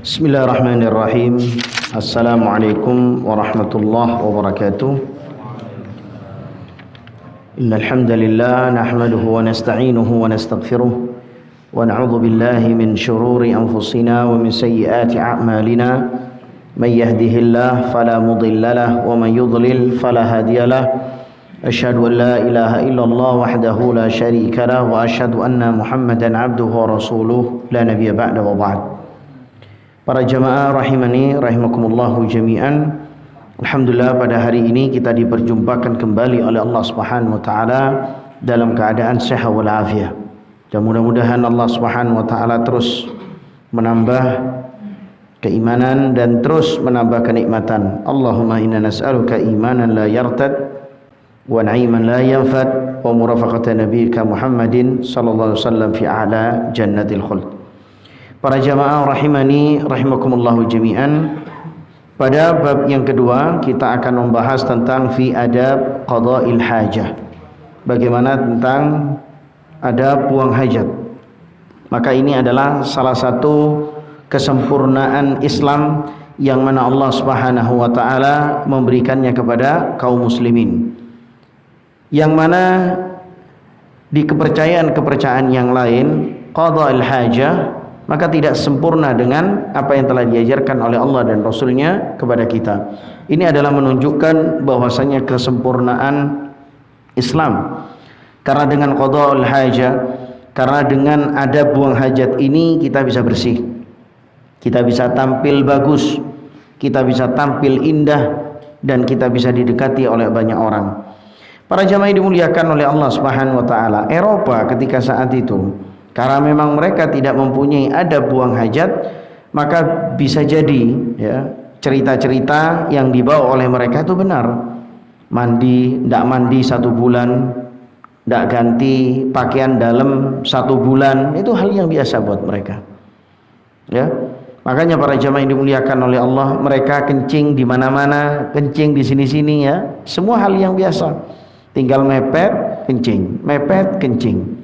Bismillahirrahmanirrahim. Assalamualaikum warahmatullahi wabarakatuh. Innal hamdalillah nahmaduhu wa nasta'inuhu wa nastaghfiruh wa na'udzu billahi min shururi anfusina wa min sayyiati a'malina. May yahdihillahu fala mudilla lahu wa may yudlil fala hadiya lahu. Asyhadu an la ilaha illallah wahdahu la syarika lahu wa asyhadu anna Muhammadan 'abduhu wa rasuluh la nabiyya ba'da wa ba'd. Para jamaah rahimani rahimakumullahu jami'an. Alhamdulillah pada hari ini kita diperjumpakan kembali oleh Allah Subhanahu wa taala dalam keadaan sehat wal afiat. Dan mudah-mudahan Allah Subhanahu wa taala terus menambah keimanan dan terus menambah kenikmatan. Allahumma inna nas'aluka imanan la yartad wa na'iman la yanfad wa murafaqata nabiyyika Muhammadin sallallahu alaihi wasallam fi a'la jannatil khuld. Para jamaah rahimani rahimakumullahu jami'an. Pada bab yang kedua kita akan membahas tentang fi adab qada'il hajah. Bagaimana tentang adab buang hajat. Maka ini adalah salah satu kesempurnaan Islam yang mana Allah Subhanahu wa taala memberikannya kepada kaum muslimin. Yang mana di kepercayaan yang lain qada'il hajah maka tidak sempurna dengan apa yang telah diajarkan oleh Allah dan Rasulnya kepada kita. Ini adalah menunjukkan bahwasanya kesempurnaan Islam. Karena dengan qada'ul hajah, karena dengan adab buang hajat ini kita bisa bersih, kita bisa tampil bagus, kita bisa tampil indah, dan kita bisa didekati oleh banyak orang. Para jamaah dimuliakan oleh Allah Subhanahu wa taala, Eropa ketika saat itu, karena memang mereka tidak mempunyai adab buang hajat, maka bisa jadi ya, cerita-cerita yang dibawa oleh mereka itu benar. Tidak mandi 1 bulan, tidak ganti pakaian dalam 1 bulan, itu hal yang biasa buat mereka. Ya, makanya para jamaah yang dimuliakan oleh Allah, mereka kencing di mana-mana, kencing di sini-sini ya, semua hal yang biasa. Tinggal mepet, kencing, mepet, kencing.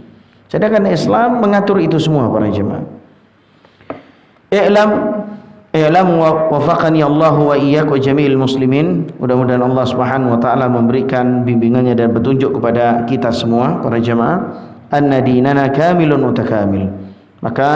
Sedangkan Islam mengatur itu semua para jemaah. I'lam wafaqani Allah wa iyyakum jami'il muslimin. Mudah-mudahan Allah Subhanahu wa taala memberikan bimbingannya dan petunjuk kepada kita semua para jemaah. Anna dinana kamilun mutakamil. Maka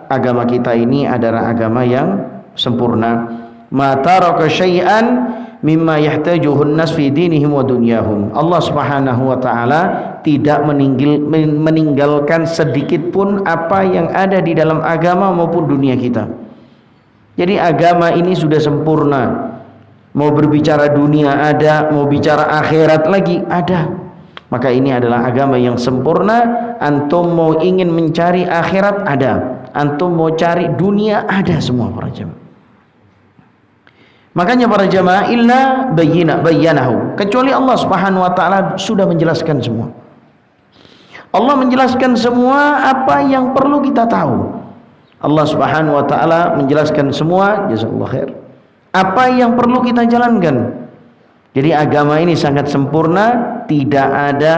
agama kita ini adalah agama yang sempurna. Ma taraka syai'an mimma yahtajuhun nas fi dinihim wa dunyahum. Allah Subhanahu wa taala tidak meninggalkan sedikit pun apa yang ada di dalam agama maupun dunia kita. Jadi agama ini sudah sempurna. Mau berbicara dunia ada, mau bicara akhirat lagi ada. Maka ini adalah agama yang sempurna. Antum mau ingin mencari akhirat ada, antum mau cari dunia ada, semua para jemaah. Makanya para jamaah illa bayyanahu, kecuali Allah Subhanahu wa taala sudah menjelaskan semua. Allah menjelaskan semua apa yang perlu kita tahu. Allah Subhanahu wa taala menjelaskan semua, jazakallahu khair, apa yang perlu kita jalankan. Jadi agama ini sangat sempurna, tidak ada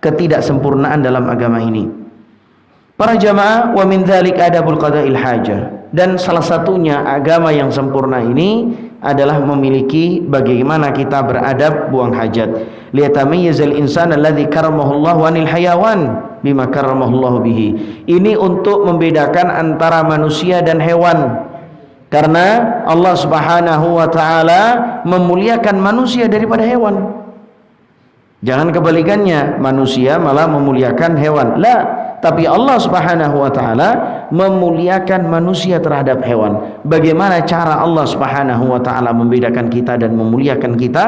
ketidaksempurnaan dalam agama ini. Para jamaah, wa min dzalik adabul qada'il hajah. Dan salah satunya agama yang sempurna ini adalah memiliki bagaimana kita beradab buang hajat. Liyatamayyazal insana alladzi karamahullahu 'anil hayawan bima karamahullahu bihi. Ini untuk membedakan antara manusia dan hewan. Karena Allah Subhanahu wa taala memuliakan manusia daripada hewan. Jangan kebalikannya, manusia malah memuliakan hewan. Tapi Allah Subhanahu wa taala memuliakan manusia terhadap hewan. Bagaimana cara Allah Subhanahu wa taala membedakan kita dan memuliakan kita?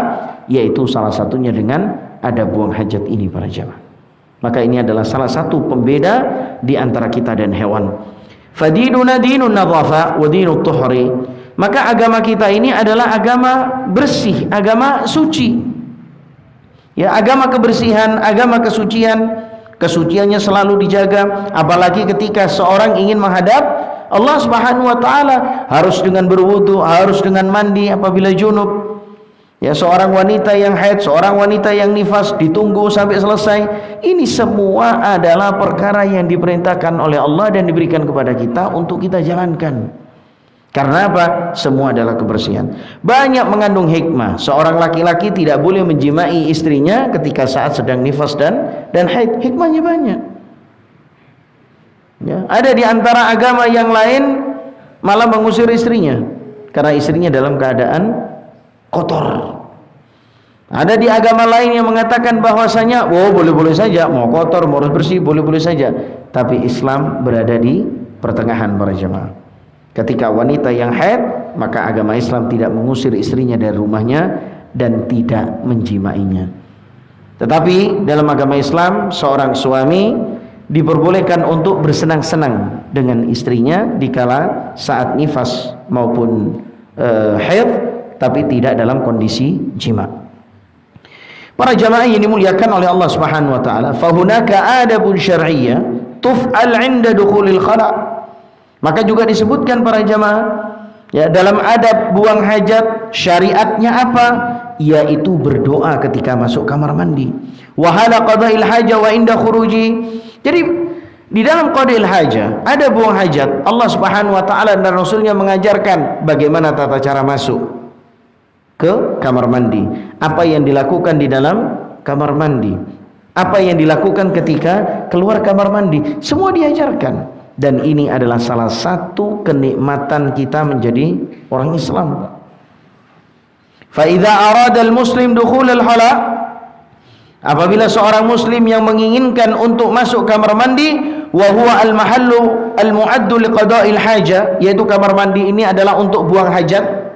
Yaitu salah satunya dengan adab buang hajat ini para jamaah. Maka ini adalah salah satu pembeda di antara kita dan hewan. Fadinuna dinun nadhafa wa dinut tuhri. Maka agama kita ini adalah agama bersih, agama suci. Ya, agama kebersihan, agama kesucian. Kesuciannya selalu dijaga, apalagi ketika seorang ingin menghadap Allah Subhanahu wa taala, harus dengan berwudu, harus dengan mandi apabila junub. Ya, seorang wanita yang haid, seorang wanita yang nifas ditunggu sampai selesai. Ini semua adalah perkara yang diperintahkan oleh Allah dan diberikan kepada kita untuk kita jalankan. Karena apa? Semua adalah kebersihan. Banyak mengandung hikmah. Seorang laki-laki tidak boleh menjimai istrinya ketika saat sedang nifas dan haid. Hikmahnya banyak. Ya, ada di antara agama yang lain malah mengusir istrinya karena istrinya dalam keadaan kotor. Ada di agama lain yang mengatakan bahwasanya boleh-boleh saja, mau kotor mau harus bersih boleh-boleh saja. Tapi Islam berada di pertengahan para jemaah. Ketika wanita yang haid, maka agama Islam tidak mengusir istrinya dari rumahnya dan tidak menjimainya. Tetapi dalam agama Islam, seorang suami diperbolehkan untuk bersenang-senang dengan istrinya dikala saat nifas maupun haid, tapi tidak dalam kondisi jima. Para jamaah yang dimuliakan oleh Allah Subhanahu wa taala, fahunaka adabun syar'iyyah tuf'al 'inda dukhulil khala'. Maka juga disebutkan para jamaah, ya, dalam adab buang hajat syariatnya apa? Yaitu berdoa ketika masuk kamar mandi. Wa hala qada'il haja wa inda khuruji. Jadi di dalam qada'il haja ada buang hajat. Allah Subhanahu wa taala dan Rasulnya mengajarkan bagaimana tata cara masuk ke kamar mandi, apa yang dilakukan di dalam kamar mandi, apa yang dilakukan ketika keluar kamar mandi, semua diajarkan. Dan ini adalah salah satu kenikmatan kita menjadi orang Islam. Fa idza arada al-muslim dukhul al-hala, apabila seorang muslim yang menginginkan untuk masuk kamar mandi, wa huwa al-mahallu al-mu'addu liqada'il haja, yaitu kamar mandi ini adalah untuk buang hajat,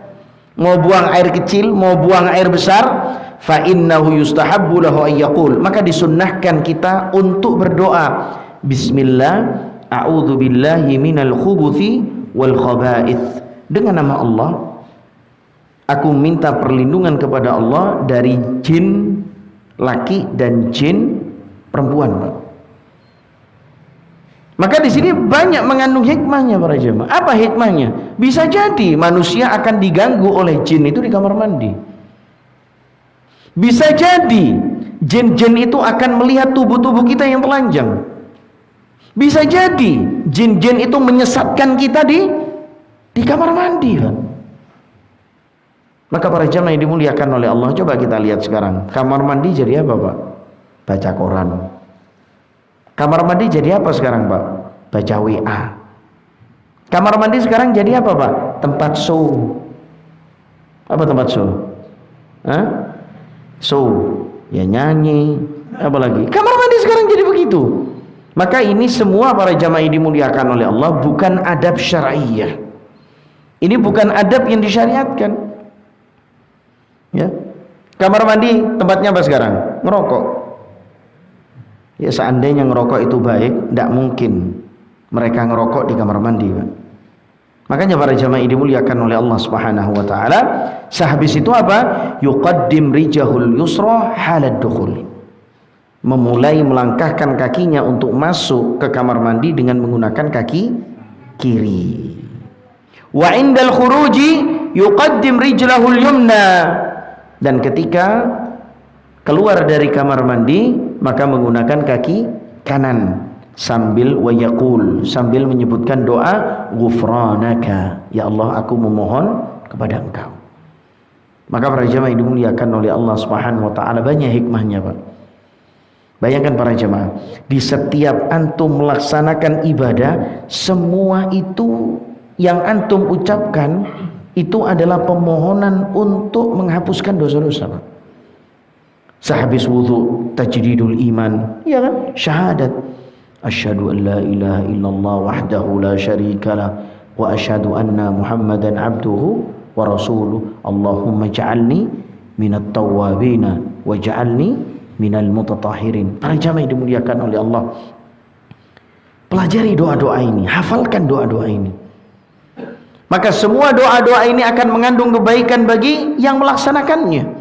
mau buang air kecil, mau buang air besar, fa innahu yustahabbu lahu ay yaqul, maka disunnahkan kita untuk berdoa, bismillah a'udzu billahi minal khubuthi wal khaba'ith, dengan nama Allah aku minta perlindungan kepada Allah dari jin laki dan jin perempuan. Maka di sini banyak mengandung hikmahnya para jemaah. Apa hikmahnya? Bisa jadi manusia akan diganggu oleh jin itu di kamar mandi. Bisa jadi jin-jin itu akan melihat tubuh-tubuh kita yang telanjang. Bisa jadi jin-jin itu menyesatkan kita di kamar mandi, Pak. Maka para jemaah yang dimuliakan oleh Allah, coba kita lihat sekarang. Kamar mandi jadi apa, Pak? Baca koran. Kamar mandi jadi apa sekarang, Pak? Baca WA. Kamar mandi sekarang jadi apa, Pak? Tempat show. Apa tempat show? Hah? Show. Ya nyanyi, apa lagi? Kamar mandi sekarang jadi begitu. Maka ini semua para jamaah dimuliakan oleh Allah bukan adab syar'iyyah. Ini bukan adab yang disyariatkan. Ya. Kamar mandi tempatnya apa sekarang? Ngerokok. Ya, seandainya ngerokok itu baik, tidak mungkin mereka ngerokok di kamar mandi, Pak. Makanya para jamaah dimuliakan oleh Allah Subhanahu wa taala, sehabis itu apa? Yuqaddim rijahul yusra halad dukhul. Memulai melangkahkan kakinya untuk masuk ke kamar mandi dengan menggunakan kaki kiri. Wa indal khuruji yuqaddim rijlahul yumna, dan ketika keluar dari kamar mandi maka menggunakan kaki kanan sambil wayaqul, sambil menyebutkan doa ghufranaka, ya Allah aku memohon kepada Engkau. Maka para jemaah dimuliakan oleh Allah Subhanahu wa taala, banyak hikmahnya, Pak. Bayangkan para jemaah, di setiap antum melaksanakan ibadah, semua itu yang antum ucapkan itu adalah permohonan untuk menghapuskan dosa-dosa. Sehabis wudu tajdidul iman, ya kan? Syahadat, asyhadu an la ilaha illallah wahdahu la syarikalah wa asyhadu anna Muhammadan abduhu wa rasuluh. Allahumma ja'alni minat tawwabina wa ja'alni minal mutatahhirin. Para jamaah dimuliakan oleh Allah, pelajari doa-doa ini, hafalkan doa-doa ini. Maka semua doa-doa ini akan mengandung kebaikan bagi yang melaksanakannya.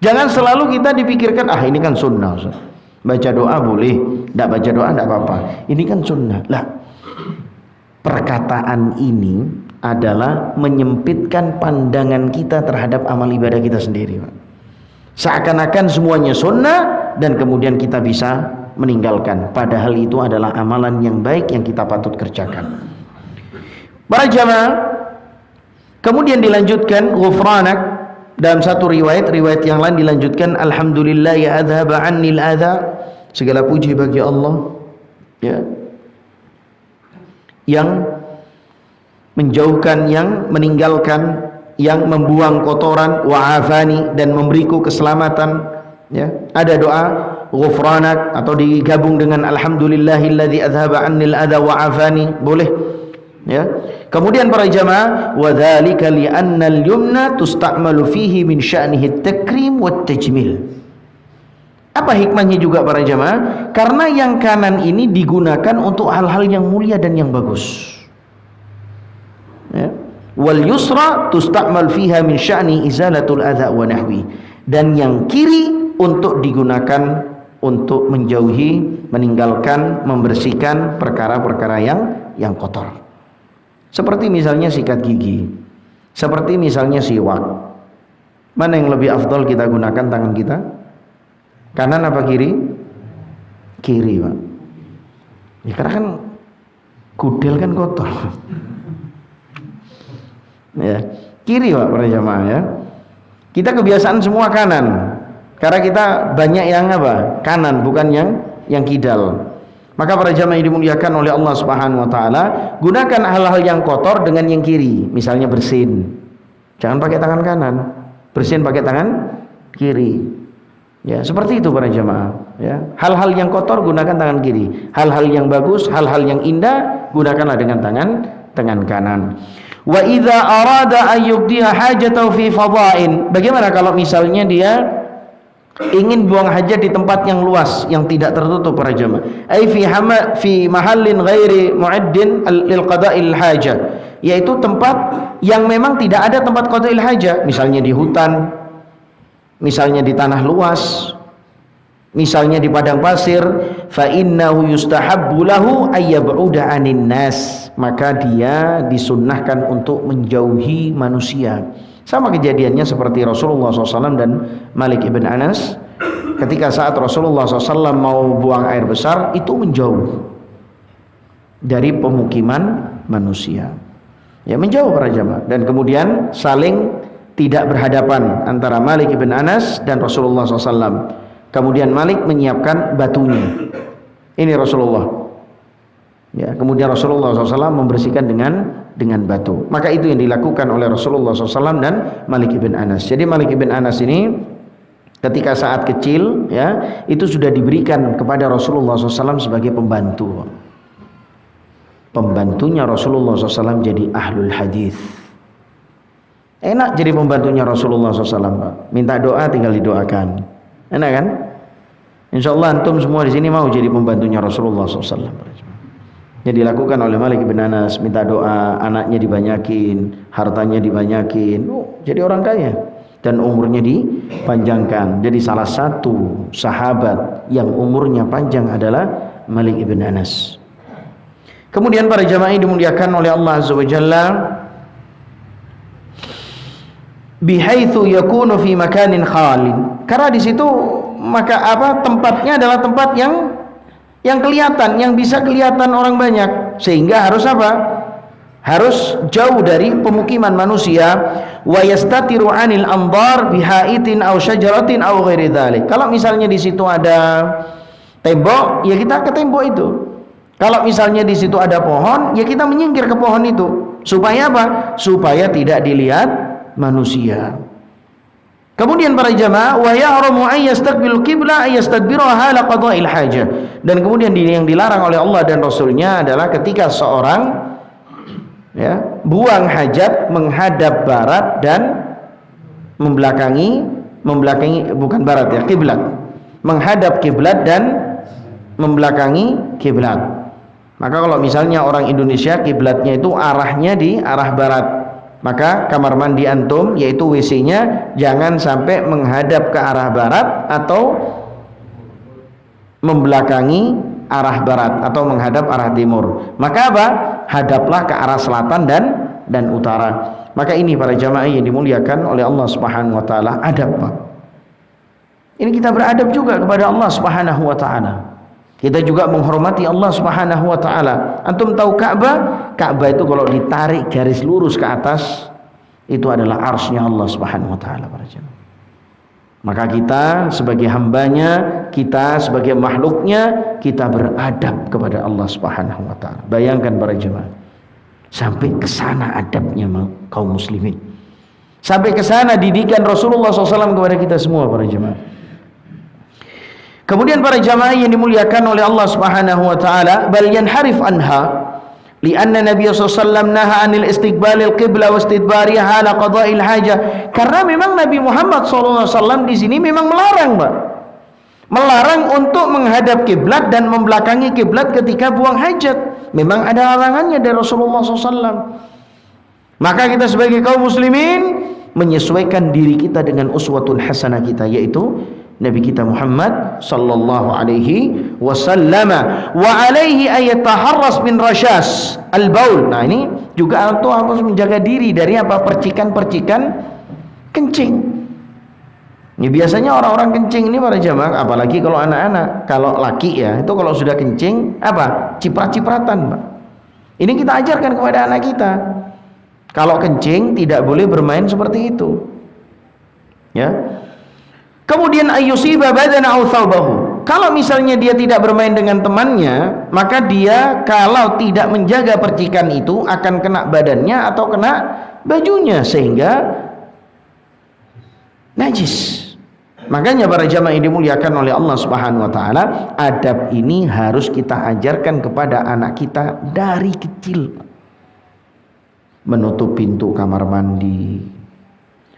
Jangan selalu kita dipikirkan, ini kan sunnah, baca doa boleh, tidak baca doa tidak apa-apa, ini kan sunnah. Lah, perkataan ini adalah menyempitkan pandangan kita terhadap amal ibadah kita sendiri, Pak. Seakan-akan semuanya sunnah dan kemudian kita bisa meninggalkan, padahal itu adalah amalan yang baik yang kita patut kerjakan. Para jamaah, Kemudian dilanjutkan ghufranak, dalam satu riwayat yang lain dilanjutkan alhamdulillah ya adhaba annil adha, segala puji bagi Allah ya, yang menjauhkan, yang meninggalkan, yang membuang kotoran, wa afani, dan memberiku keselamatan ya. Ada doa ghufranak atau digabung dengan alhamdulillahilladzi adhaba annil adha wa afani, boleh ya. Kemudian para jamaah, wa dzalika li anna al-yumna tusta'malu fihi min sya'nihi at-takrim wat tajmil. Apa hikmahnya juga para jamaah? Karena yang kanan ini digunakan untuk hal-hal yang mulia dan yang bagus ya. Wal yusra tusta'mal fiha min sya'ni izalatul adza wa nahwi, dan yang kiri untuk digunakan untuk menjauhi, meninggalkan, membersihkan perkara-perkara yang kotor. Seperti misalnya sikat gigi, seperti misalnya siwak. Mana yang lebih afdal kita gunakan tangan kita? Kanan apa kiri? Kiri, Pak. Ya, karena kan kudel kan kotor. Ya, kiri, Pak, para jamaah ya. Kita kebiasaan semua kanan. Karena kita banyak yang apa? Kanan, bukan yang kidal. Maka para jamaah yang dimuliakan oleh Allah Subhanahu wa taala, gunakan hal-hal yang kotor dengan yang kiri. Misalnya bersin, jangan pakai tangan kanan, bersin pakai tangan kiri. Ya, seperti itu para jamaah ya. Hal-hal yang kotor gunakan tangan kiri, hal-hal yang bagus, hal-hal yang indah gunakanlah dengan tangan kanan. Wa idza arada an yuqdiha hajatahu fi fadha'in. Bagaimana kalau misalnya dia ingin buang hajat di tempat yang luas, yang tidak tertutup para jamaah, ai fi mahallin ghairi mu'addin lil qada'il hajah, yaitu tempat yang memang tidak ada tempat qada'il hajah, misalnya di hutan, misalnya di tanah luas, misalnya di padang pasir, fa innahu yustahabbu lahu ayyab'uda 'anin nas, maka dia disunnahkan untuk menjauhi manusia. Sama kejadiannya seperti Rasulullah SAW dan Malik ibn Anas. Ketika saat Rasulullah SAW mau buang air besar, itu menjauh dari pemukiman manusia ya, menjauh para jamaah. Dan kemudian saling tidak berhadapan antara Malik ibn Anas dan Rasulullah SAW. Kemudian Malik menyiapkan batunya, ini Rasulullah ya. Kemudian Rasulullah SAW membersihkan dengan batu. Maka itu yang dilakukan oleh Rasulullah SAW dan Malik ibn Anas. Jadi Malik ibn Anas ini ketika saat kecil ya, itu sudah diberikan kepada Rasulullah SAW sebagai pembantu. Pembantunya Rasulullah SAW jadi ahlul hadis. Enak jadi pembantunya Rasulullah SAW, Pak. Minta doa tinggal didoakan. Enak kan? Insya Allah antum semua di sini mau jadi pembantunya Rasulullah SAW. Yang dilakukan oleh Malik bin Anas, minta doa, anaknya dibanyakin, hartanya dibanyakin, jadi orang kaya dan umurnya dipanjangkan. Jadi salah satu sahabat yang umurnya panjang adalah Malik bin Anas. Kemudian para jamaah dimuliakan oleh Allah Azza wa Jalla, bihaitsu yakunu fi makanin khalin, karena di situ maka tempatnya adalah tempat yang kelihatan, yang bisa kelihatan orang banyak, sehingga harus harus jauh dari pemukiman manusia. Wa yastatiru 'anil anbar bihaitin aw syajaratin aw ghairi dzalik. Kalau misalnya di situ ada tembok, ya kita ke tembok itu. Kalau misalnya di situ ada pohon, ya kita menyingkir ke pohon itu. Supaya apa? Supaya tidak dilihat manusia. Kemudian para jamaah, wa yahramu ay yastaqbil qibla ay yastadbiruha hala qada'il hajah. Dan kemudian yang dilarang oleh Allah dan Rasulnya adalah ketika seorang ya, buang hajat menghadap barat dan membelakangi bukan barat ya, kiblat. Menghadap kiblat dan membelakangi kiblat. Maka kalau misalnya orang Indonesia kiblatnya itu arahnya di arah barat, maka kamar mandi antum yaitu WC-nya jangan sampai menghadap ke arah barat atau membelakangi arah barat atau menghadap arah timur. Maka apa? Hadaplah ke arah selatan dan utara. Maka ini para jamaah yang dimuliakan oleh Allah Subhanahu wa taala, adab, Pak. Ini kita beradab juga kepada Allah Subhanahu wa taala. Kita juga menghormati Allah Subhanahu wa taala. Antum tahu Ka'bah? Ka'bah itu kalau ditarik garis lurus ke atas, itu adalah arsy-Nya Allah Subhanahu wa taala para jemaah. Maka kita sebagai hambanya, kita sebagai makhluknya, kita beradab kepada Allah Subhanahu wa taala. Bayangkan para jemaah, sampai ke sana adabnya kaum muslimin. Sampai ke sana didikan Rasulullah SAW kepada kita semua para jemaah. Kemudian para jemaah yang dimuliakan oleh Allah Subhanahu wa taala, bal yanharif anha lianna Nabi SAW naha anil istiqbalil qibla wa istidbariha ala qada'il hajah. Karena memang Nabi Muhammad SAW di sini memang melarang, Pak. Melarang untuk menghadap kiblat dan membelakangi kiblat ketika buang hajat. Memang ada larangannya dari Rasulullah SAW. Maka kita sebagai kaum muslimin menyesuaikan diri kita dengan uswatun hasanah kita, yaitu Nabi kita Muhammad sallallahu alaihi wasallam. Wa alaihi ayataharras min rasyas al-baul. Nah, ini juga antum harus menjaga diri dari apa? Percikan-percikan kencing. Ini biasanya orang-orang kencing ini para jamaah, apalagi kalau anak-anak, kalau laki ya, itu kalau sudah kencing apa? Ciprat-cipratan, Pak. Ini kita ajarkan kepada anak kita. Kalau kencing tidak boleh bermain seperti itu. Ya. Kemudian ayyusiba badana aw thawbahu. Kalau misalnya dia tidak bermain dengan temannya, maka dia kalau tidak menjaga percikan itu akan kena badannya atau kena bajunya sehingga najis. Makanya para jamaah yang dimuliakan oleh Allah Subhanahu wa taala, adab ini harus kita ajarkan kepada anak kita dari kecil. Menutup pintu kamar mandi,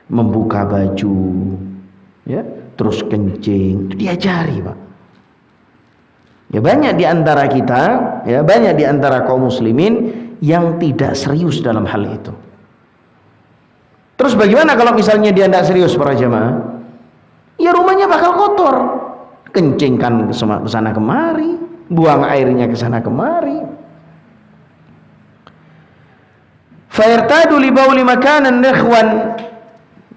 membuka baju, ya, terus kencing, itu diajari, Pak. Ya, banyak di antara kita, ya, banyak di antara kaum muslimin yang tidak serius dalam hal itu. Terus bagaimana kalau misalnya dia tidak serius para jamaah? Ya rumahnya bakal kotor, kencingkan ke sana kemari, buang airnya ke sana kemari. Fayartadu li bauli makanan ikhwan,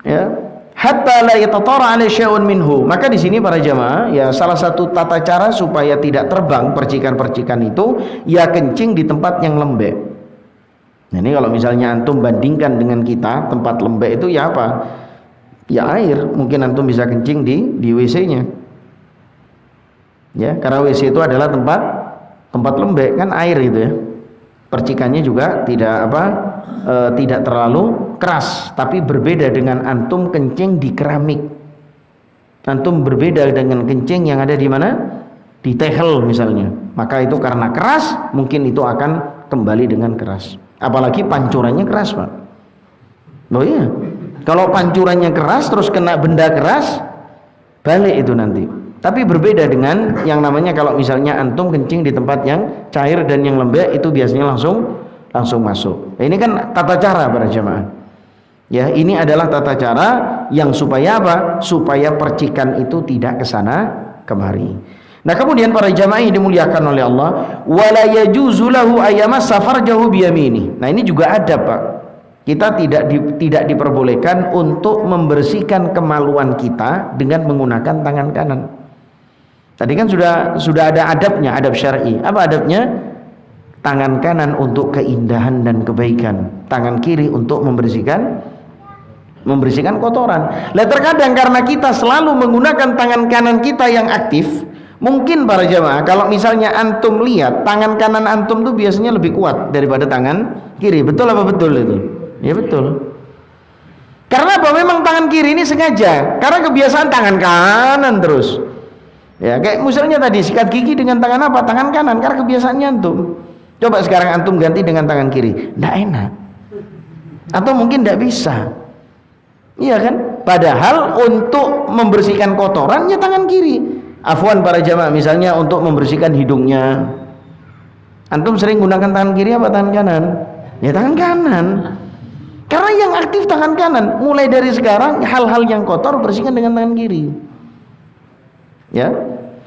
ya, hatta la yatatara ala syai'un minhu. Maka di sini para jamaah, ya, salah satu tata cara supaya tidak terbang percikan-percikan itu, ya kencing di tempat yang lembek. Nah, ini kalau misalnya antum bandingkan dengan kita, tempat lembek itu ya apa? Ya air. Mungkin antum bisa kencing di WC-nya. Ya, karena WC itu adalah tempat lembek, kan air itu ya. Percikannya juga tidak terlalu keras, tapi berbeda dengan antum kencing di keramik. Antum berbeda dengan kencing yang ada di mana? Di tehel misalnya. Maka itu karena keras, mungkin itu akan kembali dengan keras. Apalagi pancurannya keras, Pak. Oh iya. Kalau pancurannya keras terus kena benda keras, balik itu nanti. Tapi berbeda dengan yang namanya kalau misalnya antum kencing di tempat yang cair dan yang lembek, itu biasanya langsung masuk. Nah, ini kan tata cara para jemaah. Ya, ini adalah tata cara yang supaya apa? Supaya percikan itu tidak kesana kemari. Nah, kemudian para jemaah yang dimuliakan oleh Allah, wala yajuzu lahu ayyamassa farjahu biyamini. Nah, ini juga ada, Pak. Kita tidak diperbolehkan untuk membersihkan kemaluan kita dengan menggunakan tangan kanan. Tadi kan sudah ada adabnya, adab syar'i. Apa adabnya? Tangan kanan untuk keindahan dan kebaikan, tangan kiri untuk membersihkan kotoran. Lah terkadang karena kita selalu menggunakan tangan kanan kita yang aktif, mungkin para jamaah kalau misalnya antum lihat tangan kanan antum tuh biasanya lebih kuat daripada tangan kiri. Betul apa betul itu? Ya betul. Karena apa? Memang tangan kiri ini sengaja, karena kebiasaan tangan kanan terus. Ya, kayak misalnya tadi sikat gigi dengan tangan apa? Tangan kanan, karena kebiasaannya antum. Coba sekarang antum ganti dengan tangan kiri, nggak enak. Atau mungkin nggak bisa. Iya kan? Padahal untuk membersihkan kotoran ya tangan kiri. Afwan para jamaah, misalnya untuk membersihkan hidungnya, antum sering gunakan tangan kiri apa tangan kanan? Ya tangan kanan. Karena yang aktif tangan kanan. Mulai dari sekarang hal-hal yang kotor bersihkan dengan tangan kiri. Ya.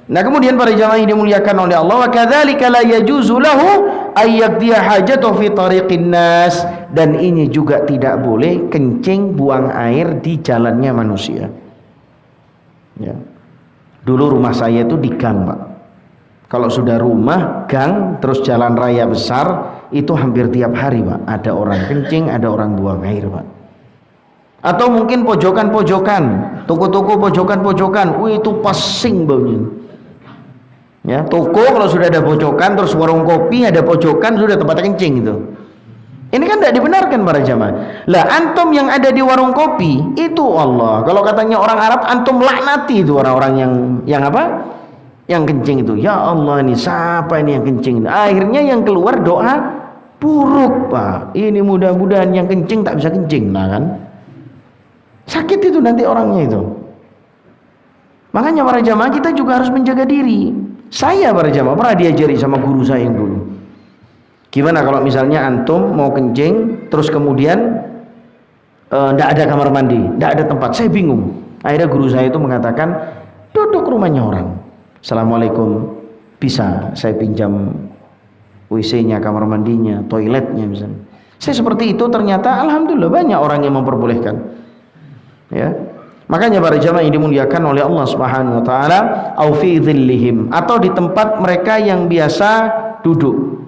Nah, kemudian para jamaah yang dimuliakan oleh Allah, wa kadzalika la yajuzu lahu ay yaqdiya hajatahu fi tariqin nas, dan ini juga tidak boleh kencing buang air di jalannya manusia. Ya. Dulu rumah saya itu di gang, Pak. Kalau sudah rumah, gang, terus jalan raya besar, itu hampir tiap hari, Pak. Ada orang kencing, ada orang buang air, Pak. Atau mungkin pojokan-pojokan, toko-toko pojokan-pojokan, itu pasing baunya. Ya, toko kalau sudah ada pojokan, terus warung kopi ada pojokan, sudah tempat kencing itu. Ini kan tidak dibenarkan para jamaah. Lah antum yang ada di warung kopi itu Allah. Kalau katanya orang Arab, antum laknati itu orang-orang yang apa? Yang kencing itu. Ya Allah, ini siapa ini yang kencing? Akhirnya yang keluar doa buruk, Pak. Ini mudah-mudahan yang kencing tak bisa kencing, nah kan? Sakit itu nanti orangnya itu. Makanya para jamaah kita juga harus menjaga diri. Saya para jamaah pernah diajari sama guru saya yang dulu. Gimana kalau misalnya antum mau kencing, terus kemudian tidak ada kamar mandi, tidak ada tempat, saya bingung. Akhirnya guru saya itu mengatakan, duduk rumahnya orang. Assalamualaikum, bisa saya pinjam WC-nya, kamar mandinya, toiletnya misalnya. Saya seperti itu, ternyata alhamdulillah banyak orang yang memperbolehkan. Ya, makanya para jamaah yang dimuliakan oleh Allah Subhanahu wa taala, au fi dhillihim, atau di tempat mereka yang biasa duduk,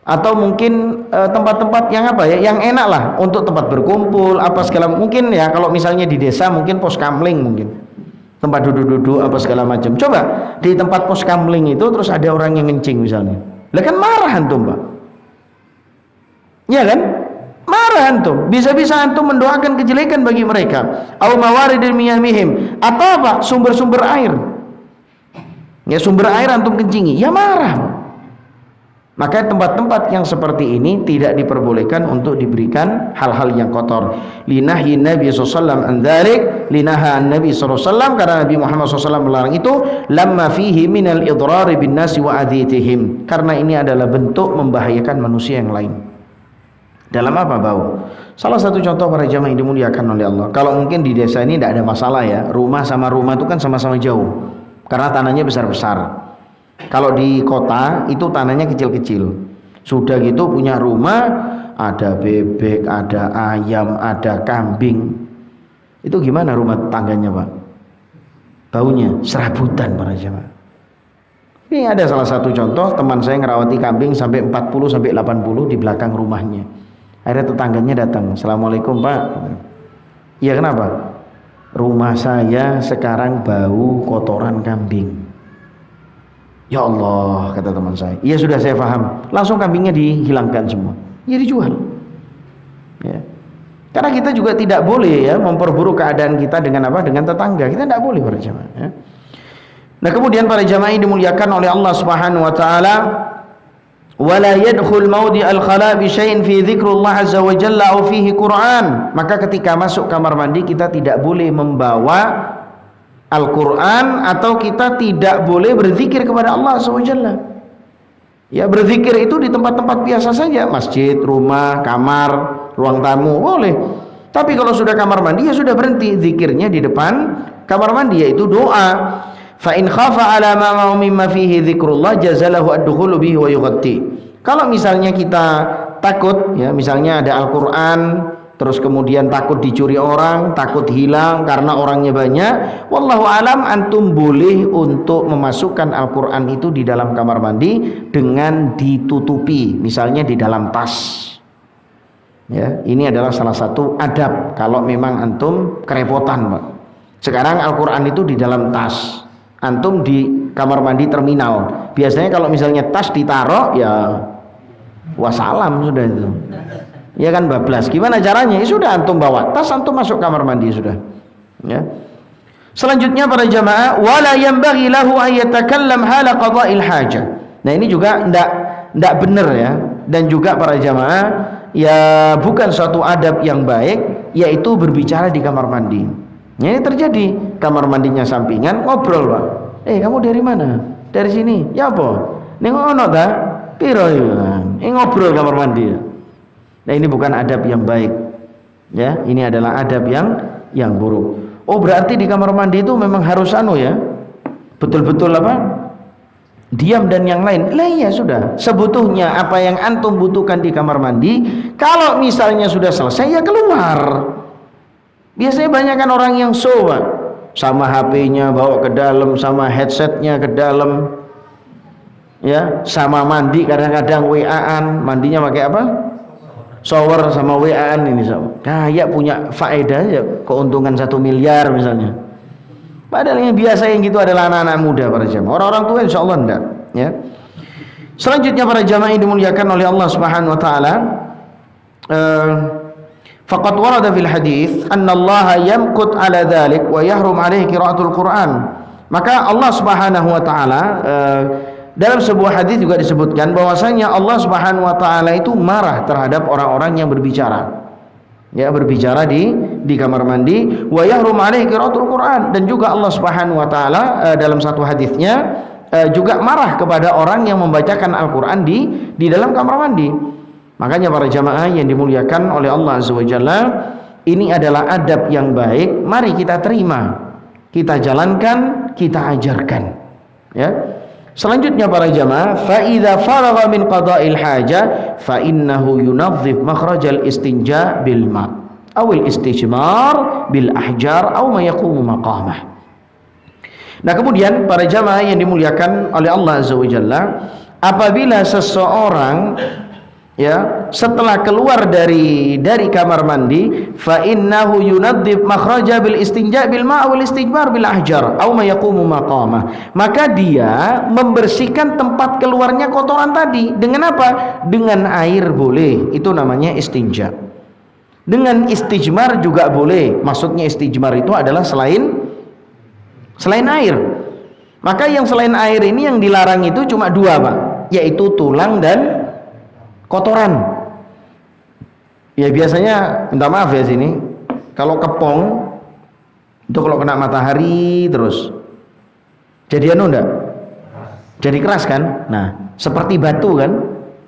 atau mungkin tempat-tempat yang apa ya, yang enak lah untuk tempat berkumpul apa segala, mungkin ya kalau misalnya di desa mungkin pos kamling, mungkin tempat duduk-duduk apa segala macam. Coba di tempat pos kamling itu terus ada orang yang ngencing misalnya, lah kan marah antum, Pak, ya kan? Marah antum, bisa-bisa antum mendoakan kejelekan bagi mereka. Au mawaridil miyamihim, atau apa? Sumber-sumber air. Ya, sumber air antum kencingi, ya marah. Maka tempat-tempat yang seperti ini tidak diperbolehkan untuk diberikan hal-hal yang kotor. Linahyi Nabi SAW an dzalik, linaha Nabi SAW, karena Nabi Muhammad SAW melarang itu, lamma fihi minal idrari bin nasi wa adhitihim, karena ini adalah bentuk membahayakan manusia yang lain. Dalam apa? Bau. Salah satu contoh para jamaah yang dimuliakan oleh Allah, kalau mungkin di desa ini tidak ada masalah ya, rumah sama rumah itu kan sama-sama jauh karena tanahnya besar-besar. Kalau di kota itu tanahnya kecil-kecil, sudah gitu punya rumah, ada bebek, ada ayam, ada kambing, itu gimana rumah tangganya, Pak? Baunya serabutan para jamaah. Ini ada salah satu contoh, teman saya ngerawati kambing sampai 40 sampai 80 di belakang rumahnya. Akhirnya tetangganya datang, Assalamualaikum Pak. Iya, kenapa? Rumah saya sekarang bau kotoran kambing. Ya Allah, kata teman saya. Iya sudah, saya paham. Langsung kambingnya dihilangkan semua, ya dijual. Ya. Karena kita juga tidak boleh ya memperburuk keadaan kita dengan apa? Dengan tetangga. Kita tidak boleh para jamaah. Ya. Nah kemudian para jamaah yang dimuliakan oleh Allah Subhanahu wa taala, wala yadkhul maudi al-khala bi syai'in fi dzikrullah azza wa jalla aw fihi Qur'an. Maka ketika masuk kamar mandi kita tidak boleh membawa Al-Qur'an, atau kita tidak boleh berzikir kepada Allah azza wa jalla. Ya, berzikir itu di tempat-tempat biasa saja, masjid, rumah, kamar, ruang tamu boleh. Tapi kalau sudah kamar mandi ya sudah berhenti zikirnya di depan kamar mandi, yaitu doa. Fa in khafa ala ma mimma fihi dzikrullah jazalahu ad-dukhulu bihi wa yughatti. Kalau misalnya kita takut ya, misalnya ada Al-Qur'an terus kemudian takut dicuri orang, takut hilang karena orangnya banyak, wallahu alam, antum boleh untuk memasukkan Al-Qur'an itu di dalam kamar mandi dengan ditutupi, misalnya di dalam tas. Ya, ini adalah salah satu adab kalau memang antum kerepotan, Pak. Sekarang Al-Qur'an itu di dalam tas. Antum di kamar mandi terminal, biasanya kalau misalnya tas ditaruh ya wassalam sudah itu, ya kan bablas. Gimana caranya? Ya sudah, antum bawa tas, antum masuk kamar mandi sudah. Ya. Selanjutnya para jamaah, wala yanbaghi lahu ay yatakallam hala qada'il hajah. Nah ini juga ndak benar ya, dan juga para jamaah ya bukan suatu adab yang baik, yaitu berbicara di kamar mandi. Ya, ini terjadi, kamar mandinya sampingan, ngobrol, Pak. Kamu dari mana? Dari sini. Ya apa? Ning ono ta? Piro ya? Ngobrol kamar mandi. Nah, ini bukan adab yang baik. Ya, ini adalah adab yang buruk. Oh, berarti di kamar mandi itu memang harus ya. Betul-betul apa? Diam dan yang lain. Lah ya sudah. Sebetulnya apa yang antum butuhkan di kamar mandi, kalau misalnya sudah selesai ya keluar. Biasanya banyak kan orang yang show, sama HP-nya bawa ke dalam, sama headsetnya ke dalam, ya, sama mandi kadang-kadang WA-an, mandinya pakai apa? shower sama WA-an ini kayak punya faedah ya, keuntungan 1 miliar misalnya. Padahal yang biasa yang gitu adalah anak-anak muda para jamaah. Orang-orang tua insya Allah enggak, ya. Selanjutnya para jamaah yang dimuliakan oleh Allah Subhanahu wa taala, faqad warada fil hadits anna Allah yamqut ala dzalik wa yahrum alaihi qiraatul Quran. Maka Allah Subhanahu wa taala dalam sebuah hadis juga disebutkan bahwasanya Allah Subhanahu wa taala itu marah terhadap orang-orang yang berbicara. Ya, berbicara di kamar mandi, wa yahrum alaihi qiraatul Quran, dan juga Allah Subhanahu wa taala dalam satu hadisnya juga marah kepada orang yang membacakan Al-Qur'an di dalam kamar mandi. Makanya para jamaah yang dimuliakan oleh Allah Azza wa Jalla, ini adalah adab yang baik, mari kita terima, kita jalankan, kita ajarkan, ya. Selanjutnya para jamaah, fa idza faragha min qada'il haja fa innahu yunazzif makhrajal istinja bil ma' aw al istijmar bil ahjar aw ma yaqumu maqamah. Nah, kemudian para jamaah yang dimuliakan oleh Allah Azza wa Jalla, apabila seseorang ya setelah keluar dari kamar mandi, fa innahu yunadzif makhraja bil istinja bil ma' wal istijmar bil ahjar aw ma yaqumu maqamah, maka dia membersihkan tempat keluarnya kotoran tadi dengan apa? Dengan air boleh, itu namanya istinja. Dengan istijmar juga boleh, maksudnya istijmar itu adalah selain air. Maka yang selain air ini yang dilarang itu cuma 2 Pak, yaitu tulang dan kotoran. Ya biasanya, minta maaf ya sini, kalau kepong itu kalau kena matahari terus jadi enggak? Jadi keras kan? Nah, seperti batu kan?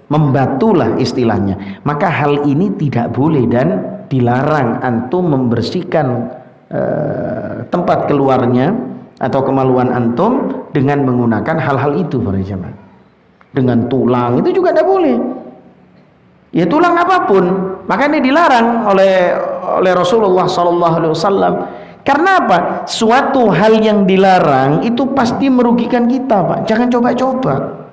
Membatulah istilahnya. Maka hal ini tidak boleh dan dilarang antum membersihkan tempat keluarnya atau kemaluan antum dengan menggunakan hal-hal itu para jemaah. Dengan tulang itu juga tidak boleh. Ya tulang apapun, makanya dilarang oleh Rasulullah SAW. Karena apa? Suatu hal yang dilarang itu pasti merugikan kita, Pak. Jangan coba-coba.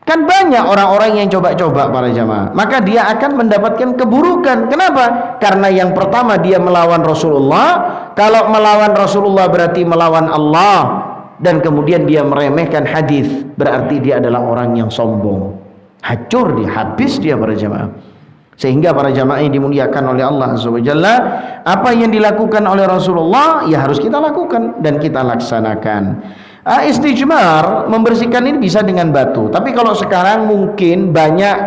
Kan banyak orang-orang yang coba-coba para jamaah, maka dia akan mendapatkan keburukan. Kenapa? Karena yang pertama dia melawan Rasulullah. Kalau melawan Rasulullah berarti melawan Allah, dan kemudian dia meremehkan hadis, berarti dia adalah orang yang sombong. Hancur dia, habis dia para jamaah. Sehingga para jamaah yang dimuliakan oleh Allah Azza wa Jalla, apa yang dilakukan oleh Rasulullah ya harus kita lakukan dan kita laksanakan. Istijmar, membersihkan ini bisa dengan batu. Tapi kalau sekarang mungkin banyak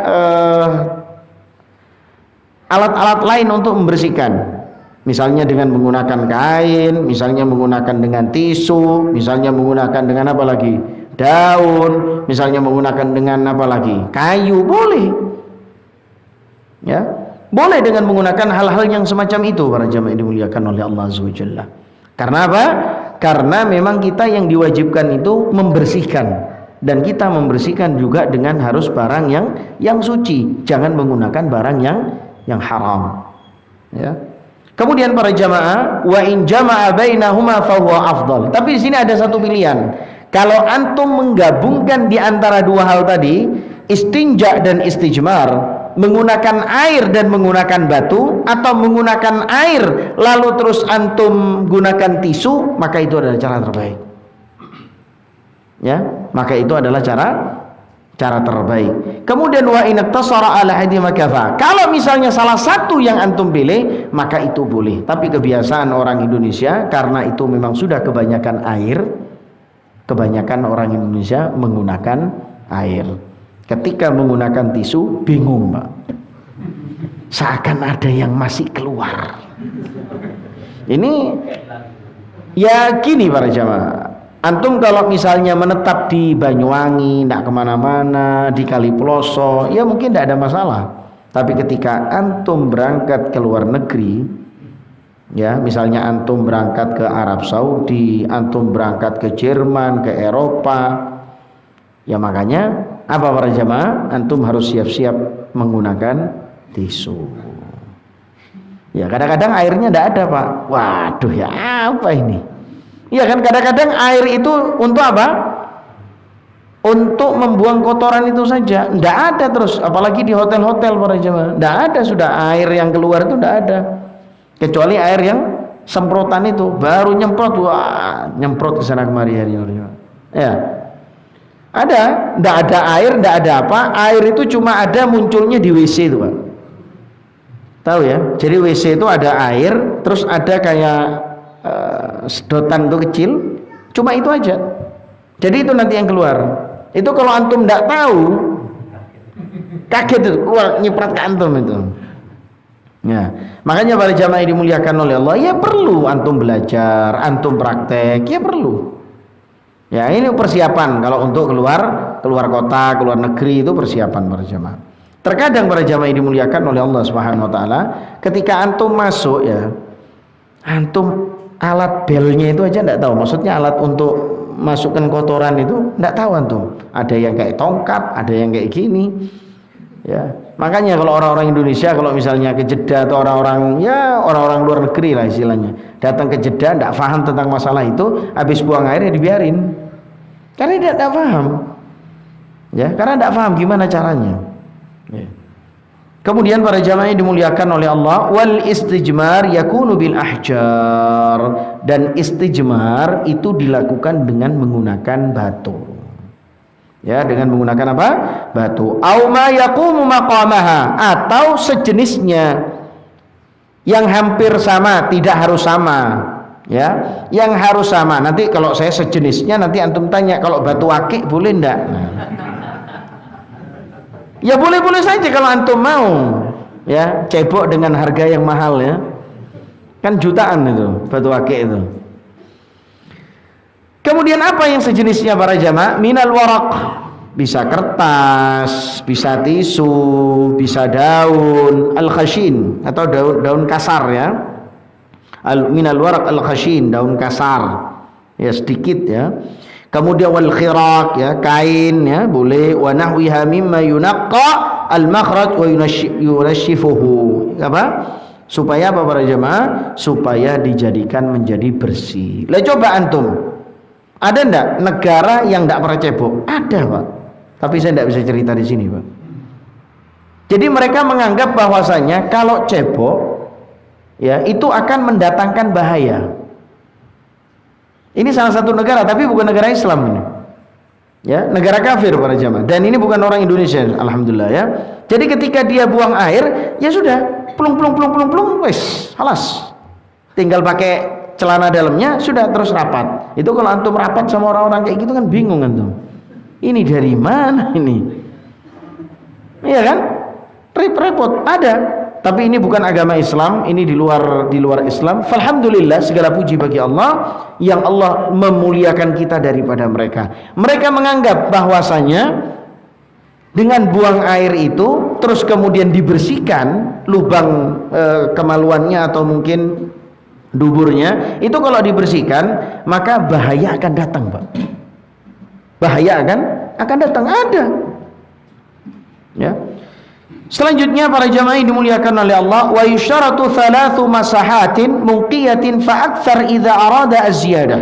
alat-alat lain untuk membersihkan. Misalnya dengan menggunakan kain, misalnya menggunakan dengan tisu, misalnya menggunakan dengan apa lagi? Daun, misalnya menggunakan dengan apa lagi? Kayu, boleh. Ya, boleh dengan menggunakan hal-hal yang semacam itu para jamaah yang dimuliakan oleh Allah Azza wa Jalla. Karena apa? Karena memang kita yang diwajibkan itu membersihkan, dan kita membersihkan juga dengan harus barang yang suci, jangan menggunakan barang yang haram. Ya. Kemudian para jamaah, wa in jama'a bainahuma fa huwa afdal. Tapi di sini ada satu pilihan. Kalau antum menggabungkan di antara 2 hal tadi, istinja dan istijmar, menggunakan air dan menggunakan batu, atau menggunakan air lalu terus antum gunakan tisu, maka itu adalah cara terbaik. Ya, maka itu adalah cara terbaik. Kemudian wa in iktasara ala hadi makafa. Kalau misalnya salah satu yang antum pilih, maka itu boleh. Tapi kebiasaan orang Indonesia, karena itu memang sudah kebanyakan air, kebanyakan orang Indonesia menggunakan air. Ketika menggunakan tisu, bingung Pak, seakan ada yang masih keluar. Ini ya gini para jamaah, antum kalau misalnya menetap di Banyuwangi, tidak kemana-mana, di Kaliploso, ya mungkin tidak ada masalah. Tapi ketika antum berangkat ke luar negeri, ya misalnya antum berangkat ke Arab Saudi, antum berangkat ke Jerman, ke Eropa, ya makanya apa para jamaah, antum harus siap-siap menggunakan tisu. Ya kadang-kadang airnya tidak ada Pak. Waduh ya apa ini? Ya kan kadang-kadang air itu untuk apa? untuk membuang kotoran itu saja. Tidak ada terus, apalagi di hotel-hotel para jemaah. Tidak ada sudah air yang keluar itu tidak ada. Kecuali air yang semprotan itu baru nyemprot, wah, nyemprot ke sana kemari hari ini. Ya. Ada, tidak ada air, tidak ada apa. Air itu cuma ada munculnya di WC itu, Pak. Tahu ya? Jadi WC itu ada air, terus ada kayak sedotan itu kecil, cuma itu aja. Jadi itu nanti yang keluar. Itu kalau antum tidak tahu, kaget itu keluar nyiprat ke antum itu. Ya, makanya para jamaah dimuliakan oleh Allah, ya perlu antum belajar, antum praktek, ya perlu. Ya, ini persiapan kalau untuk keluar kota, keluar negeri, itu persiapan para jamaah. Terkadang para jamaah dimuliakan oleh Allah Subhanahu wa taala, ketika antum masuk ya, antum alat belnya itu aja enggak tahu. Maksudnya alat untuk masukkan kotoran itu enggak tahu antum. Ada yang kayak tongkat, ada yang kayak gini. Ya, makanya kalau orang-orang Indonesia kalau misalnya ke Jeddah atau orang-orang luar negeri lah istilahnya, datang ke Jeddah tidak paham tentang masalah itu, habis buang airnya dibiarin karena dia tidak paham, ya, karena tidak paham gimana caranya. Ya. Kemudian para jamaah dimuliakan oleh Allah, wal istijmar yakunu bil ahjar, dan istijmar itu dilakukan dengan menggunakan batu. Ya, dengan menggunakan apa? Batu. Au ma yaqumu maqamaha, atau sejenisnya yang hampir sama, tidak harus sama. Ya, yang harus sama. Nanti kalau saya sejenisnya, nanti antum tanya, kalau batu akik boleh enggak? Ya boleh-boleh saja kalau antum mau. Ya, cebok dengan harga yang mahal ya. Kan jutaan itu batu akik itu. Kemudian apa yang sejenisnya para jamaah? Minal waraq, bisa kertas, bisa tisu, bisa daun al-khashin atau daun kasar ya. Minal waraq al-khashin, daun kasar. Ya sedikit ya. Kemudian wal khiraq ya, kain ya, boleh. Wa nahwiha mimma yunaqqa al-makhraj wa yunashifuhu. Apa? Supaya apa para jamaah? Supaya dijadikan menjadi bersih. Lah coba antum, ada enggak negara yang enggak pernah cebok? Ada, Pak. Tapi saya enggak bisa cerita di sini, Pak. Jadi mereka menganggap bahwasanya kalau cebok ya itu akan mendatangkan bahaya. Ini salah satu negara, tapi bukan negara Islam ini. Ya, negara kafir para jamaah. Dan ini bukan orang Indonesia, alhamdulillah ya. Jadi ketika dia buang air, ya sudah, plung, wes, halas. Tinggal pakai celana dalamnya, sudah terus rapat. Itu kalau antum rapat sama orang-orang kayak gitu kan bingung antum. Ini dari mana ini? Iya kan? Repot. Ada. Tapi ini bukan agama Islam, ini di luar Islam. Alhamdulillah, segala puji bagi Allah yang Allah memuliakan kita daripada mereka. Mereka menganggap bahwasanya dengan buang air itu terus kemudian dibersihkan lubang kemaluannya atau mungkin duburnya, itu kalau dibersihkan maka bahaya akan datang, Pak. Bahaya akan datang, ada. Ya. Selanjutnya para jamaah dimuliakan oleh Allah, wa yusyaratu thalathu masahatin munqiyatin fa aktsar idza arada az-ziyadah.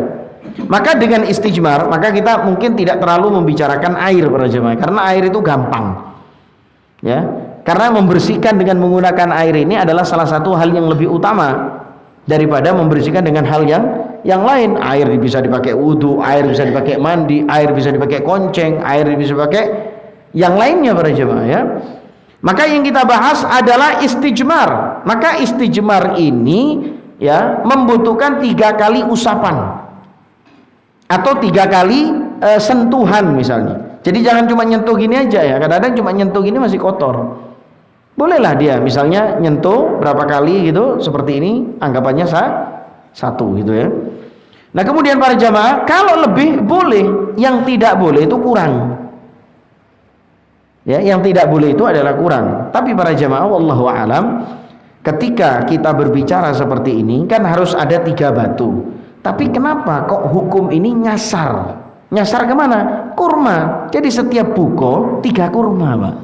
Maka dengan istijmar, maka kita mungkin tidak terlalu membicarakan air para jamaah, karena air itu gampang. Ya. Karena membersihkan dengan menggunakan air ini adalah salah satu hal yang lebih utama daripada membersihkan dengan hal yang lain. Air bisa dipakai wudu, air bisa dipakai mandi, air bisa dipakai konceng, air bisa dipakai yang lainnya para jamaah ya. Maka yang kita bahas adalah istijmar. Maka istijmar ini ya membutuhkan 3 kali usapan atau 3 kali sentuhan misalnya. Jadi jangan cuma nyentuh gini aja ya. Kadang-kadang cuma nyentuh gini masih kotor. Bolehlah dia misalnya nyentuh berapa kali gitu seperti ini, anggapannya satu gitu ya. Nah kemudian para jamaah, kalau lebih boleh, yang tidak boleh itu kurang. Ya, yang tidak boleh itu adalah kurang. Tapi para jamaah, wallahu a'lam, ketika kita berbicara seperti ini kan harus ada 3 batu. Tapi kenapa kok hukum ini nyasar? Nyasar kemana? Kurma. Jadi setiap buko 3 kurma, Pak.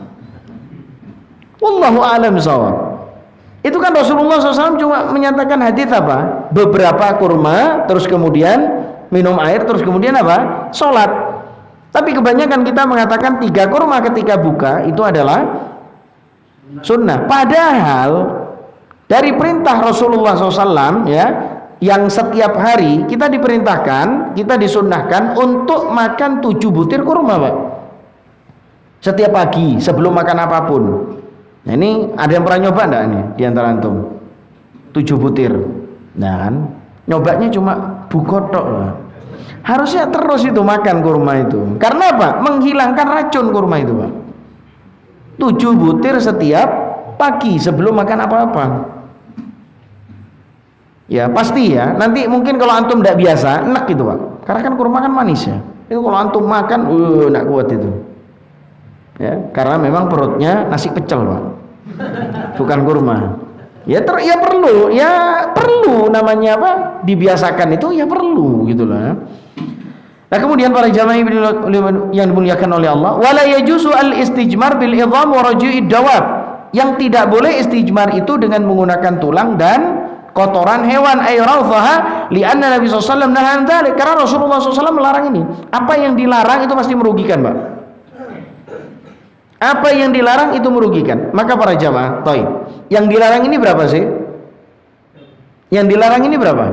Wallahu a'lam shawab. Itu kan Rasulullah SAW cuma menyatakan hadits apa? Beberapa kurma, terus kemudian minum air, terus kemudian apa? Sholat. Tapi kebanyakan kita mengatakan 3 kurma ketika buka itu adalah sunnah. Padahal dari perintah Rasulullah SAW ya, yang setiap hari kita diperintahkan, kita disunnahkan untuk makan 7 butir kurma, Pak. Setiap pagi sebelum makan apapun. Nah, ini ada yang pernah nyoba enggak nih di antara antum? 7 butir. Nah kan, nyobanya cuma bukotok, Pak. Harusnya terus itu makan kurma itu. Karena apa? Menghilangkan racun kurma itu, Pak. 7 butir setiap pagi sebelum makan apa-apa. Ya pasti ya. Nanti mungkin kalau antum tidak biasa, enak gitu, Pak. Karena kan kurma kan manis ya. Itu kalau antum makan, enak kuat itu. Ya, karena memang perutnya nasi pecel, Pak. Bukan kurma. Ya perlu namanya apa? Dibiasakan itu ya perlu gitulah. Nah, kemudian para jamaah yang dimuliakan oleh Allah, wala yajuzu al-istijmar bil idham wa raji'id dawab. Yang tidak boleh istijmar itu dengan menggunakan tulang dan kotoran hewan, ay rawthaha, li'anna Nabi sallallahu alaihi wasallam nahan dzalik. Karena Rasulullah SAW melarang ini. Apa yang dilarang itu pasti merugikan, Pak. Apa yang dilarang itu merugikan. Maka para jamaah, yang dilarang ini berapa sih? Yang dilarang ini berapa?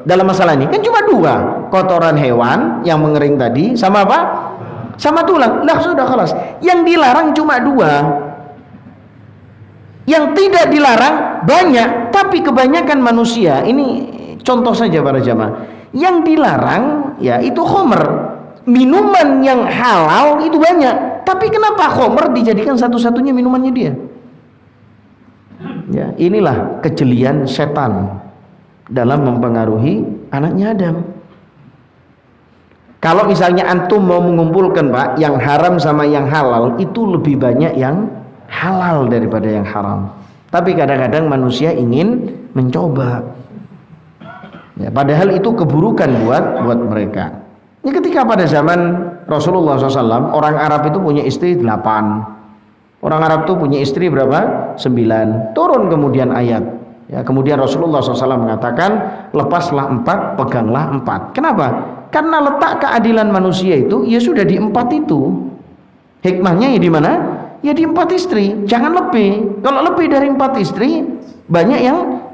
Dalam masalah ini kan cuma 2, kotoran hewan yang mengering tadi sama apa? Sama tulang. Lah sudah kelas. Yang dilarang cuma 2. Yang tidak dilarang banyak, tapi kebanyakan manusia ini contoh saja para jamaah. Yang dilarang ya itu khamr. Minuman yang halal itu banyak, tapi kenapa khamr dijadikan satu-satunya minumannya dia? Ya, inilah kejelian setan dalam mempengaruhi anaknya Adam. Kalau misalnya antum mau mengumpulkan, Pak, yang haram sama yang halal, itu lebih banyak yang halal daripada yang haram. Tapi kadang-kadang manusia ingin mencoba. Ya, padahal itu keburukan buat mereka. Ini ketika pada zaman Rasulullah SAW, orang Arab itu punya istri 8. Orang Arab itu punya istri berapa? 9. Turun kemudian ayat. Ya, kemudian Rasulullah SAW mengatakan, lepaslah 4, peganglah 4. Kenapa? Karena letak keadilan manusia itu ya sudah di 4 itu. Hikmahnya ya di mana? Ya di 4 istri. Jangan lebih. Kalau lebih dari 4 istri, banyak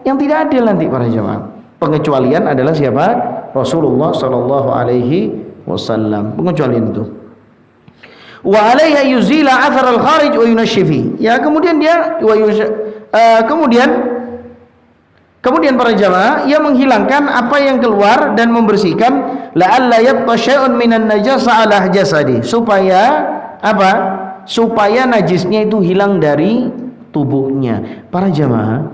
yang tidak adil nanti para jemaah. Pengecualian adalah siapa? Rasulullah SAW. Pengecualian itu. Wa alaiha yuzila athar al-kharij wa yunashifi. Ya, kemudian dia kemudian para jamaah, ia menghilangkan apa yang keluar dan membersihkan la'alla yabqa syai'un minan najasa ala jasadi, supaya apa? Supaya najisnya itu hilang dari tubuhnya. Para jamaah,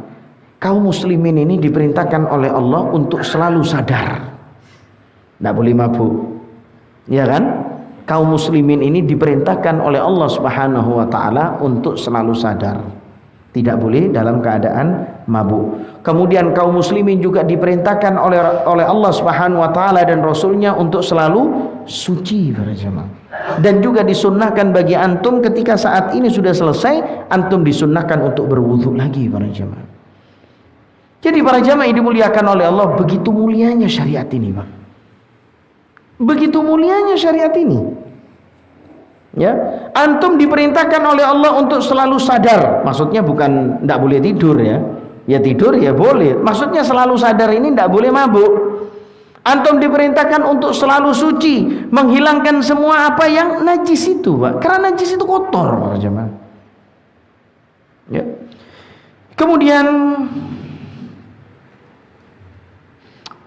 kaum muslimin ini diperintahkan oleh Allah untuk selalu sadar. Tidak boleh mabuk. Ya kan? Kaum muslimin ini diperintahkan oleh Allah Subhanahu wa taala untuk selalu sadar. Tidak boleh dalam keadaan mabuk. Kemudian kaum muslimin juga diperintahkan oleh Allah Subhanahu wa taala dan Rasulnya untuk selalu suci para jemaah. Dan juga disunnahkan bagi antum ketika saat ini sudah selesai, antum disunnahkan untuk berwudu lagi para jemaah. Jadi para jemaah yang dimuliakan oleh Allah, begitu mulianya syariat ini, Pak. Begitu mulianya syariat ini. Ya, antum diperintahkan oleh Allah untuk selalu sadar. Maksudnya bukan tidak boleh tidur ya. Ya tidur ya boleh. Maksudnya selalu sadar ini tidak boleh mabuk. Antum diperintahkan untuk selalu suci, menghilangkan semua apa yang najis itu, Pak. Karena najis itu kotor, para jemaah. Ya. Kemudian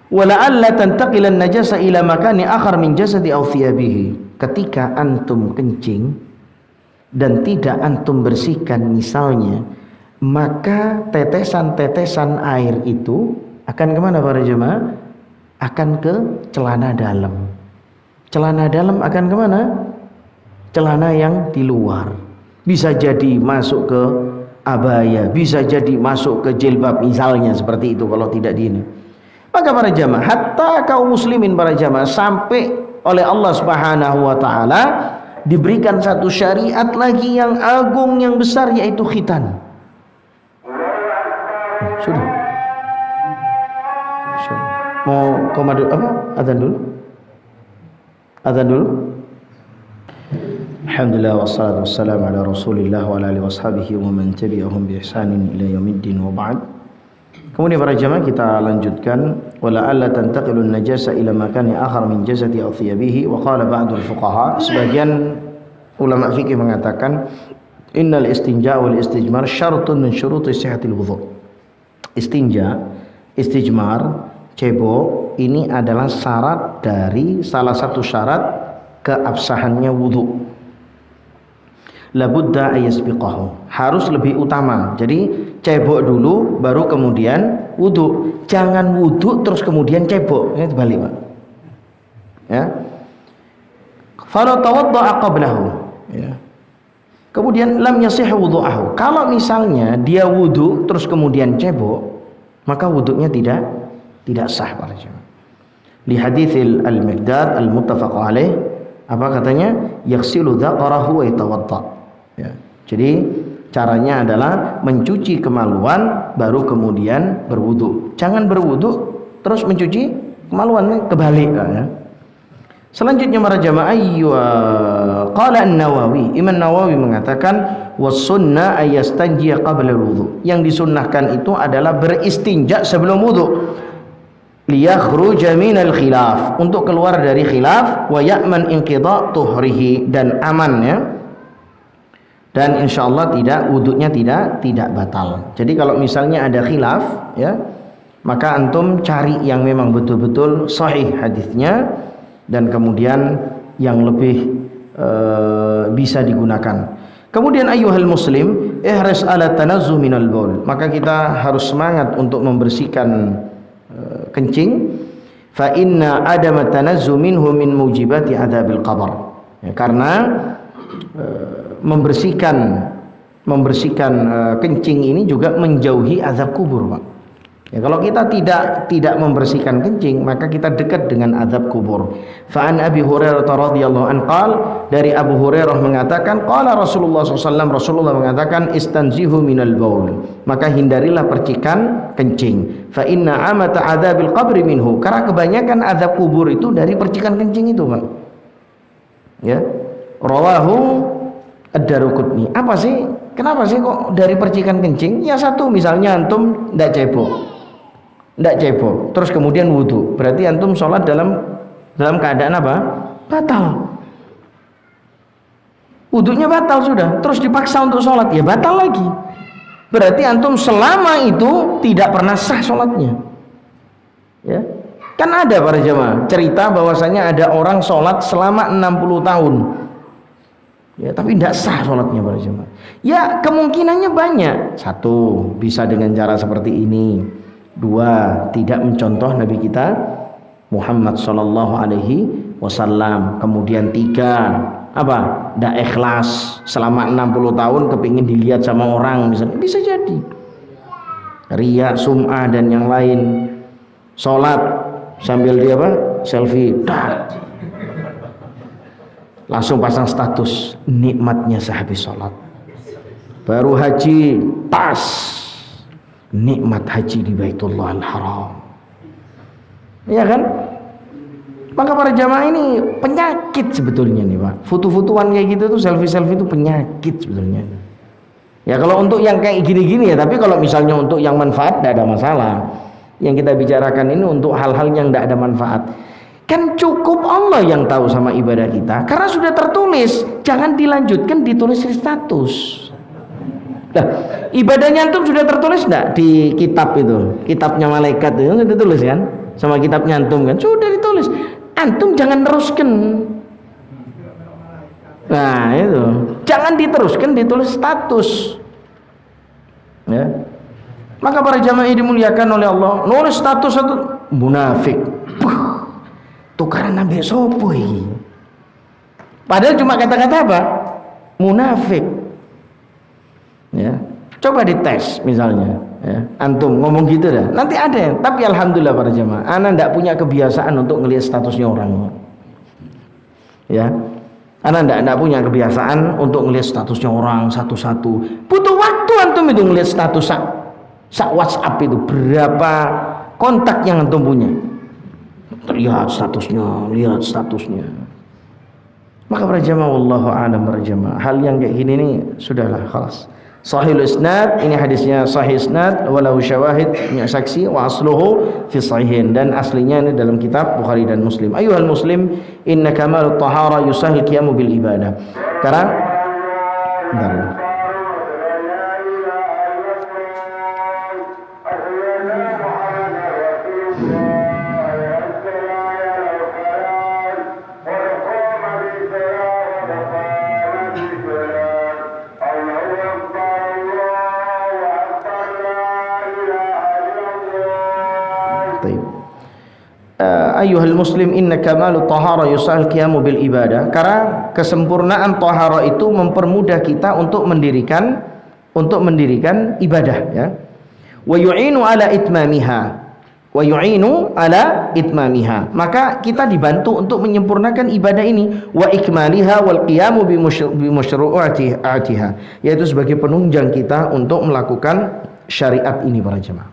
wala'alla tantaqila an-najasa ila makani akhar min jasadi aw thiyabihi. Ketika antum kencing dan tidak antum bersihkan misalnya, maka tetesan-tetesan air itu akan kemana para jemaah? Akan ke celana dalam. Celana dalam akan kemana? Celana yang di luar. Bisa jadi masuk ke abaya, bisa jadi masuk ke jilbab misalnya, seperti itu kalau tidak di ini. Maka para jamaah, hatta kaum muslimin para jamaah, sampai oleh Allah Subhanahu wa taala diberikan satu syariat lagi yang agung, yang besar, yaitu khitan. Sudah. Mau komando apa? Adzan dulu. Adzan dulu. Alhamdulillah wassalatu wassalamu ala Rasulillah wa ala alihi washabihi wa man tabi'ahum bi ihsanin ila yaumiddin wa ba'd. Kemudian para jamaah kita lanjutkan wala alla tantaqilun najasa ila makani akhar min jasadi aw thiyabihi wa qala ba'dul fuqaha. Sebagian ulama fikih mengatakan innal istinja wal istijmar syaratun min syuruti sihhatil wudhu. Istinja, istijmar, cebok ini adalah syarat dari salah satu syarat keabsahannya wudhu. Labudda ayasbiqahu, harus lebih utama. Jadi cebok dulu baru kemudian wudhu. Jangan wudhu terus kemudian cebok. Ini terbalik, Pak. Ya. Fala tawadda'a qablahu. Ya. Kemudian lam yasih wudhu'ahu. Kalau misalnya dia wudhu terus kemudian cebok, maka wudhunya tidak sah para jemaah. Li haditsil al-Miqdad al-muttafaq alaih, apa katanya? Yaghsilu dzaqarahu wa yatawadda. Ya. Jadi caranya adalah mencuci kemaluan baru kemudian berwudu. Jangan berwudu terus mencuci kemaluan, kebalik ya. Selanjutnya para jamaah qala an-Nawawi, Imam Nawawi mengatakan was-sunnah ayastanjiya qabla al-wudu. Yang disunnahkan itu adalah beristinja sebelum wudu. Liyakhruja minal khilaf, untuk keluar dari khilaf, wa ya'man inqidha tuhrihi, dan aman ya. Dan insyaallah wudunya tidak batal. Jadi kalau misalnya ada khilaf ya, maka antum cari yang memang betul-betul sahih hadisnya dan kemudian yang lebih bisa digunakan. Kemudian ayyuhal muslim, ihris ala tanazzuh minal baul. Maka kita harus semangat untuk membersihkan kencing. Fa inna adama tanazzuh minhu min mujibati adzabil qabr. Ya, karena membersihkan kencing ini juga menjauhi azab kubur, Pak. Ya, kalau kita tidak membersihkan kencing, maka kita dekat dengan azab kubur. Fa an Abi Hurairah radhiyallahu anhu qala, dari Abu Hurairah mengatakan qala Rasulullah SAW, Rasulullah mengatakan istanzihu minal baul, maka hindarilah percikan kencing. Fa inna amata adzabil qabri minhu, karena kebanyakan azab kubur itu dari percikan kencing itu, Pak. Ya. Rawahu Ad-Daruqutni. Apa sih? Kenapa sih kok dari percikan kencing? Ya satu, misalnya antum tidak cebok, terus kemudian wudu, berarti antum sholat dalam keadaan apa? Batal. Wudunya batal sudah, terus dipaksa untuk sholat, ya batal lagi. Berarti antum selama itu tidak pernah sah sholatnya. Ya, kan ada para jemaah cerita bahwasanya ada orang sholat selama 60 tahun. Ya, tapi tidak sah sholatnya para jemaah. Ya, kemungkinannya banyak. Satu, bisa dengan cara seperti ini. Dua, tidak mencontoh Nabi kita Muhammad sallallahu alaihi wasallam. Kemudian tiga, apa? Tidak ikhlas selama 60 tahun kepingin dilihat sama orang misalnya. Bisa jadi riya, sum'ah dan yang lain. Sholat sambil dia apa? Selfie. Langsung pasang status nikmatnya sehabis sholat. Baru haji, tas nikmat haji di Baitullahil Haram. Iya kan? Maka para jamaah ini penyakit sebetulnya nih, Pak. Foto-fotoan kayak gitu tuh, selfie-selfie itu penyakit sebetulnya. Ya kalau untuk yang kayak gini-gini ya, tapi kalau misalnya untuk yang manfaat tidak ada masalah. Yang kita bicarakan ini untuk hal-hal yang tidak ada manfaat. Kan cukup Allah yang tahu sama ibadah kita, karena sudah tertulis. Jangan dilanjutkan ditulis di status. Nah, ibadahnya antum sudah tertulis enggak di kitab itu? Kitabnya malaikat itu sudah ditulis kan? Sama kitabnya antum kan? Sudah ditulis. Antum jangan teruskan. Nah, itu. Jangan diteruskan ditulis status. Ya. Maka para jamaah dimuliakan oleh Allah, nulis status itu munafik. Tukaran nabi sopo iki. Padahal cuma kata-kata apa? Munafik. Ya. Coba dites misalnya, ya. Antum ngomong gitu dah. Nanti ada yang, tapi alhamdulillah para jemaah, ana ndak punya kebiasaan untuk ngelihat statusnya orang. Ya. Ana ndak punya kebiasaan untuk ngelihat statusnya orang satu-satu. Butuh waktu antum itu ngelihat status sak WhatsApp itu, berapa kontak yang antum punya. Lihat statusnya. Maka para jamaah, wallahu a'lam para jamaah, hal yang kayak gini nih sudahlah, khalas. Sahihul isnad, ini hadisnya sahih isnad, walau syawahid, punya saksi, wa asluhu fi sahihin, dan aslinya ini dalam kitab Bukhari dan Muslim. Ayuhal muslim, inna kamalut tahara yusahil qiyamu bil ibadah. Karena bentar. Ayuhal muslim, inna kamalu tahara yusahil qiyamu bil ibadah. Karena kesempurnaan tahara itu mempermudah kita untuk mendirikan ibadah, ya. Wa yu'inu ala itmamiha. Maka kita dibantu untuk menyempurnakan ibadah ini, wa ikmaliha wal qiyamu bi masyru'atiha, yaitu sebagai penunjang kita untuk melakukan syariat ini para jemaah.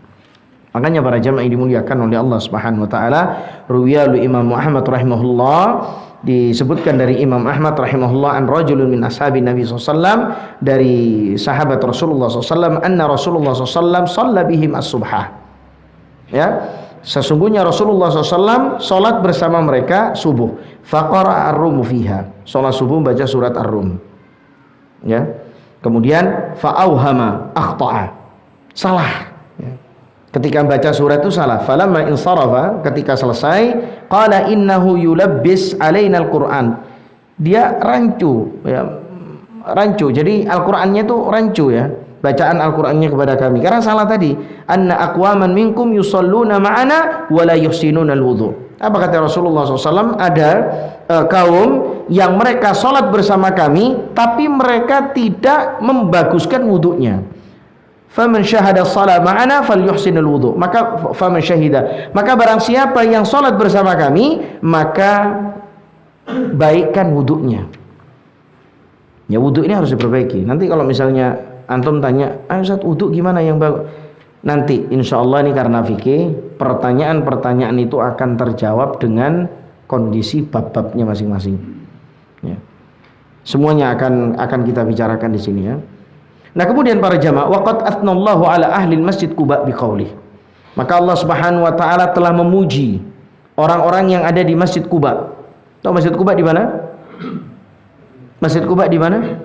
Makanya para jamaah yang dimuliakan oleh Allah Subhanahu wa taala, ruwiyalu Imam Ahmad rahimahullah, disebutkan dari Imam Ahmad rahimahullah, an rajulun min ashabin Nabi SAW, dari sahabat Rasulullah SAW, anna Rasulullah SAW shalla bihim as-subhah. Ya, sesungguhnya Rasulullah SAW salat bersama mereka subuh. Faqara ar-rum fiha. Salat subuh baca surat ar-rum. Ya. Kemudian fa'auhama akhta'a. Salah. Ya. Ketika baca surat itu salah. Falamma insarafa, ketika selesai, qala innahu yulabbis alaina al-Qur'an. Dia rancu, ya. Rancu. Jadi Al-Qur'annya itu rancu, ya. Bacaan Al-Qur'annya kepada kami. Karena salah tadi. Anna aqwaman minkum yusalluna ma'ana wa la yuhsinuna al-wudu'. Apa kata Rasulullah SAW? Ada kaum yang mereka salat bersama kami, tapi mereka tidak membaguskan wudunya. Faman syahada shalah ma'ana falyuhsinul wudu. Maka faman syahida, maka barang siapa yang salat bersama kami, maka baikkan wudunya. Ya, wudu ini harus diperbaiki. Nanti kalau misalnya antum tanya, "Ah Ustaz, wudu gimana yang bagus?" Nanti insyaallah ini karena fikih, pertanyaan-pertanyaan itu akan terjawab dengan kondisi bab-babnya masing-masing. Ya. Semuanya akan kita bicarakan di sini, ya. Nah, kemudian para jamaah, waqad athnallahu ala ahli masjid Quba biqaulih. Maka Allah Subhanahu wa taala telah memuji orang-orang yang ada di Masjid Quba. Tahu Masjid Quba di mana? Masjid Quba di mana?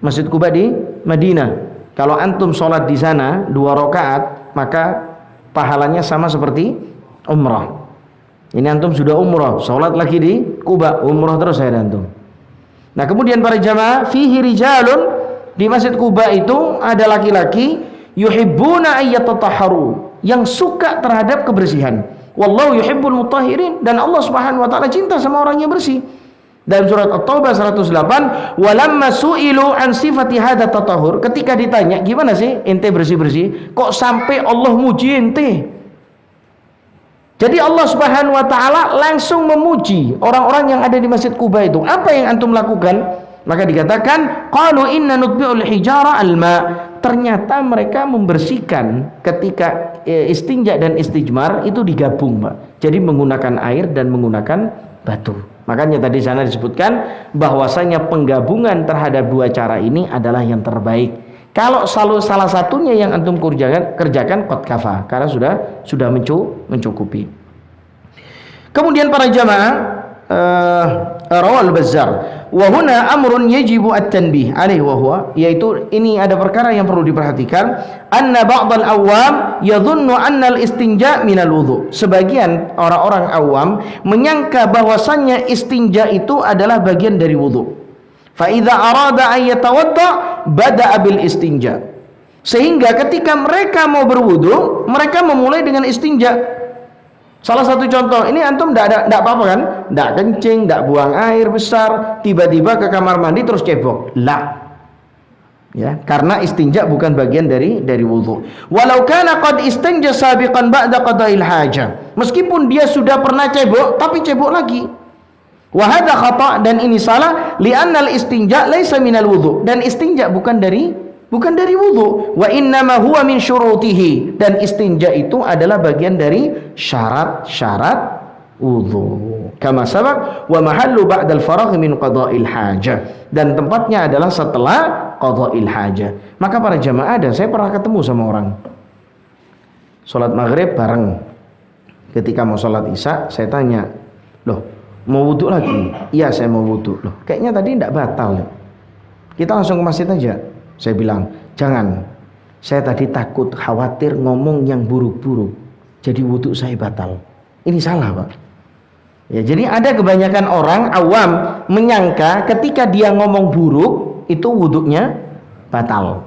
Masjid Quba di Madinah. Kalau antum sholat di sana 2 rakaat, maka pahalanya sama seperti umrah. Ini antum sudah umrah, sholat lagi di Quba, umrah terus saya antum. Nah, kemudian para jamaah, fihi rijalun, di Masjid Quba itu ada laki-laki yuhibbuna ayyatatahharu, yang suka terhadap kebersihan. Wallahu yuhibbul mutahhirin, dan Allah Subhanahu wa taala cinta sama orang yang bersih. Dalam surat At-Taubah 108, walamma su'ilu an sifati hadza tatahhur, ketika ditanya, gimana sih ente bersih-bersih, kok sampai Allah muji ente? Jadi Allah Subhanahu wa taala langsung memuji orang-orang yang ada di Masjid Quba itu. Apa yang antum lakukan? Maka dikatakan, qalu inna nutbi'ul hijara alma. Ternyata mereka membersihkan ketika istinja dan istijmar itu digabung, Pak. Jadi menggunakan air dan menggunakan batu. Makanya tadi sana disebutkan bahwasanya penggabungan terhadap 2 cara ini adalah yang terbaik. Kalau salah satunya yang antum kerjakan qad kafa, karena sudah mencukupi. Kemudian para jamaah, rawal Bazzar, wa huna amrun yajibu at-tanbih alaihi wa huwa, yaitu ini ada perkara yang perlu diperhatikan, anna ba'dal awam yadhunnu anna al-istinja minal wudu. Sebagian orang-orang awam menyangka bahwasannya istinja itu adalah bagian dari wudu. Fa idza arada ay yatawadda bada'a bil istinja. Sehingga ketika mereka mau berwudu, mereka memulai dengan istinja. Salah satu contoh, ini antum enggak apa-apa kan? Enggak kencing, enggak buang air besar, tiba-tiba ke kamar mandi terus cebok. La. Ya, karena istinja bukan bagian dari wudu. Walau kana qad istinja sabiqan ba'da qada'il haja. Meskipun dia sudah pernah cebok, tapi cebok lagi. Wa hadza khata', dan ini salah, li'anna al-istinja laisa minal wudu. Dan istinja bukan dari wudu. Wa innama huwa min syurutihi, dan istinja itu adalah bagian dari syarat-syarat wudu. Kama sabaq wa mahallu ba'dal faragh min qada'il hajah, dan tempatnya adalah setelah qada'il hajah. Maka para jamaah, saya pernah ketemu sama orang salat maghrib bareng. Ketika mau salat isya, saya tanya, "Loh, mau wudu lagi?" "Iya, saya mau wudu." "Loh, kayaknya tadi tidak batal. Kita langsung ke masjid aja." Saya bilang, "Jangan. Saya tadi takut, khawatir ngomong yang buruk-buruk, jadi wudu saya batal." Ini salah, Pak. Ya, jadi ada kebanyakan orang awam menyangka ketika dia ngomong buruk itu wudunya batal.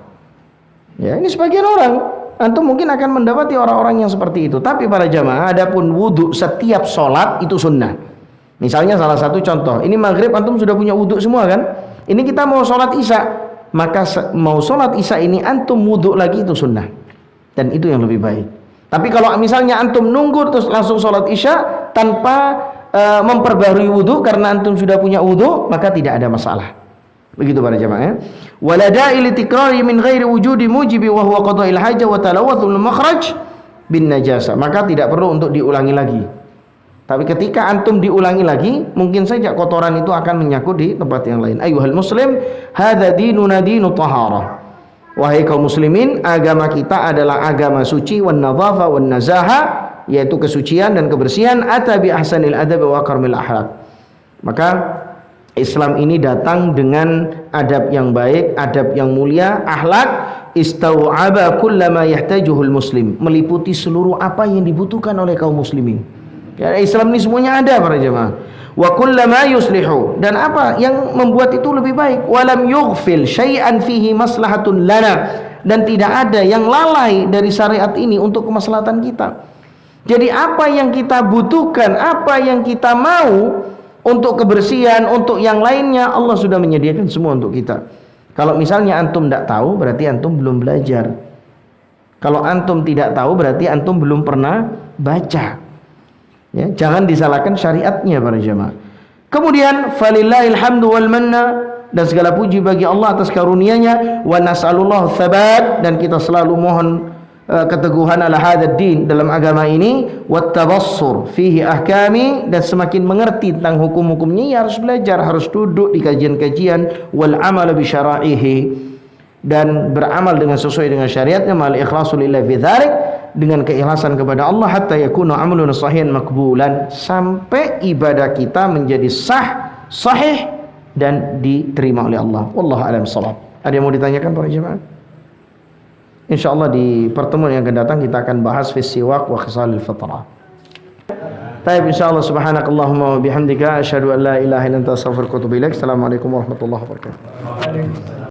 Ya, ini sebagian orang. Antum mungkin akan mendapati orang-orang yang seperti itu. Tapi para jamaah, adapun wudu setiap sholat itu sunnah. Misalnya salah satu contoh, ini maghrib antum sudah punya wudu semua kan? Ini kita mau sholat isya, maka mau sholat isya ini antum wudu lagi itu sunnah. Dan itu yang lebih baik. Tapi kalau misalnya antum nunggu terus langsung sholat isya tanpa memperbarui wudu karena antum sudah punya wudu, maka tidak ada masalah. Begitu para jamaah. Wala da'i li tikrari min ghairi wujudi mujibi wa huwa qada'il hajah wa talawwathul makhraj bin najasa. Maka tidak perlu untuk diulangi lagi. Tapi ketika antum diulangi lagi, mungkin saja kotoran itu akan menyangkut di tempat yang lain. Ayyuhal muslim, hadza dinuna dinu taharah. Wahai kaum muslimin, agama kita adalah agama suci, wan nadhafa wan nazaha, yaitu kesucian dan kebersihan, ata bi ahsanil adab wa karmil akhlaq. Maka Islam ini datang dengan adab yang baik, adab yang mulia, akhlak, istau'aba kullama yahtajuhul muslim, meliputi seluruh apa yang dibutuhkan oleh kaum muslimin. Ya, Islam ini semuanya ada para jemaah. Wa kullama yuslihu, dan apa yang membuat itu lebih baik. Walam yughfil syai'an fihi maslahatun lana, dan tidak ada yang lalai dari syariat ini untuk kemaslahatan kita. Jadi apa yang kita butuhkan, apa yang kita mau untuk kebersihan, untuk yang lainnya, Allah sudah menyediakan semua untuk kita. Kalau misalnya antum tidak tahu, berarti antum belum belajar. Kalau antum tidak tahu, berarti antum belum pernah baca. Ya, jangan disalahkan syariatnya para jemaah. Kemudian falillahil hamdu wal manna, dan segala puji bagi Allah atas karunia-Nya, wa nas'alullah tsabat, dan kita selalu mohon keteguhan ala hadzal din, dalam agama ini, wat tabassur fihi ahkami, dan semakin mengerti tentang hukum-hukumnya ya harus belajar, harus duduk di kajian-kajian, wal amal bi syara'ihi, dan beramal dengan sesuai dengan syariatnya, mal ikhlasu lillahi fi dzalik, dengan keikhlasan kepada Allah, hatta yakuna amalun sahihan makbulan, sampai ibadah kita menjadi sah, sahih, dan diterima oleh Allah. Wallahu a'lam shawab. Ada yang mau ditanyakan para jemaah? InsyaAllah di pertemuan yang akan datang kita akan bahas fi siwak wa khisalil fitrah. Baik, insyaallah, subhanakallahumma wa bihamdika asyhadu an la ilaha illa anta astaghfiruka wa atubu ilaik. Assalamualaikum warahmatullahi wabarakatuh.